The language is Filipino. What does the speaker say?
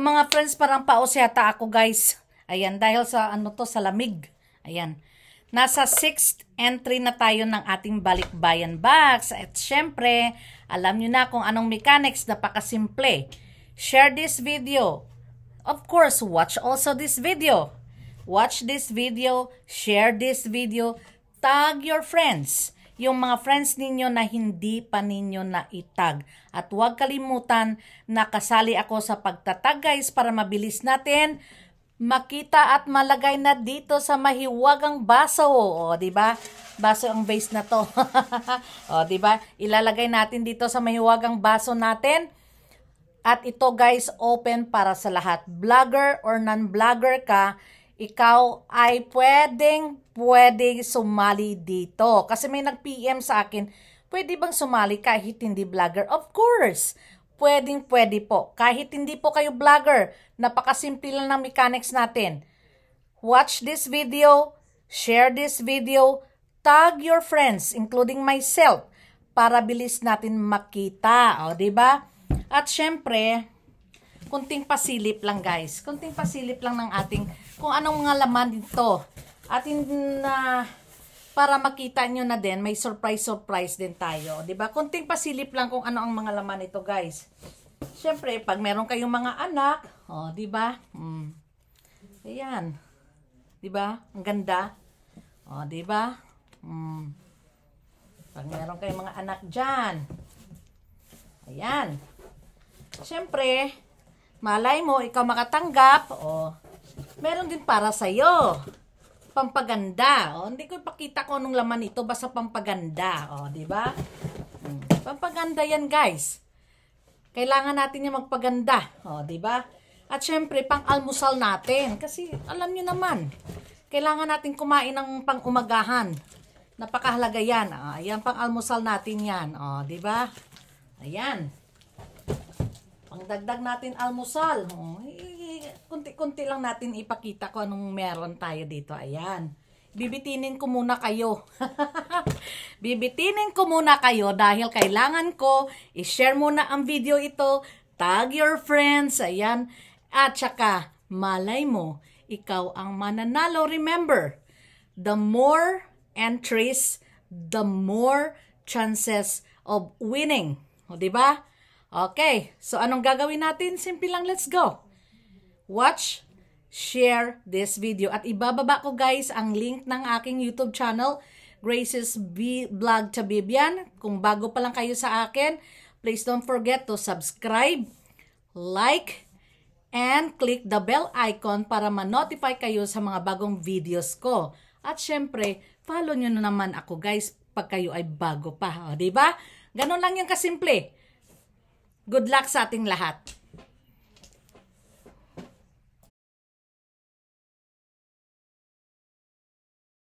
mga friends, parang paos yata ako guys. Ayan, dahil sa ano to, sa lamig. Ayan. Nasa 6th entry na tayo ng ating balikbayan box. At syempre, alam nyo na kung anong mechanics, napakasimple. Share this video. Of course, watch also this video. Watch this video, share this video, tag your friends. Yung mga friends ninyo na hindi pa ninyo na-itag. At huwag kalimutan na kasali ako sa pagtatag guys para mabilis natin makita at malagay na dito sa mahiwagang baso. O, di ba? Baso ang base na to. O, di ba? Ilalagay natin dito sa mahiwagang baso natin. At ito guys, open para sa lahat. Vlogger or non-vlogger ka, ikaw ay pwede sumali dito. Kasi may nag-PM sa akin, pwede bang sumali kahit hindi vlogger? Of course! Pwede po. Kahit hindi po kayo vlogger, napakasimple lang ng mechanics natin. Watch this video, share this video, tag your friends, including myself, para bilis natin makita. O, diba? At syempre, kunting pasilip lang guys. Kunting pasilip lang ng ating kung anong mga laman dito. At para makita nyo na din, may surprise din tayo. Diba? Kunting pasilip lang kung ano ang mga laman nito guys. Syempre, pag meron kayong mga anak, oh, diba? Ayan. Diba? Ang ganda. Oh, diba? Pag meron kayong mga anak dyan. Ayan. Syempre, malay mo, ikaw makatanggap, oh, meron din para sa'yo. Pampaganda. O, hindi ko ipakita ko anong laman ito, basta pampaganda. O, di ba? Pampaganda yan, guys. Kailangan natin yung magpaganda. O, di ba? At syempre, pang-almusal natin. Kasi, alam nyo naman, kailangan natin kumain ng pang-umagahan. Napakahalaga yan. O, ayan, pang-almusal natin yan. O, di ba? Ayan. Pangdagdag natin almusal. O, kunti-kunti lang natin ipakita ko anong meron tayo dito. Ayan. Bibitinin ko muna kayo. Bibitinin ko muna kayo dahil kailangan ko i-share muna ang video ito. Tag your friends. Ayan. At saka, malay mo, ikaw ang mananalo. Remember, the more entries, the more chances of winning. O, diba? Okay. So, anong gagawin natin? Simple lang. Let's go. Watch, share this video. At ibababa ko guys ang link ng aking YouTube channel, Grace's Vlog Tabibian. Kung bago pa lang kayo sa akin, please don't forget to subscribe, like, and click the bell icon para ma-notify kayo sa mga bagong videos ko. At syempre, follow nyo na naman ako guys pag kayo ay bago pa. O, diba? Ganon lang yung kasimple. Good luck sa ating lahat.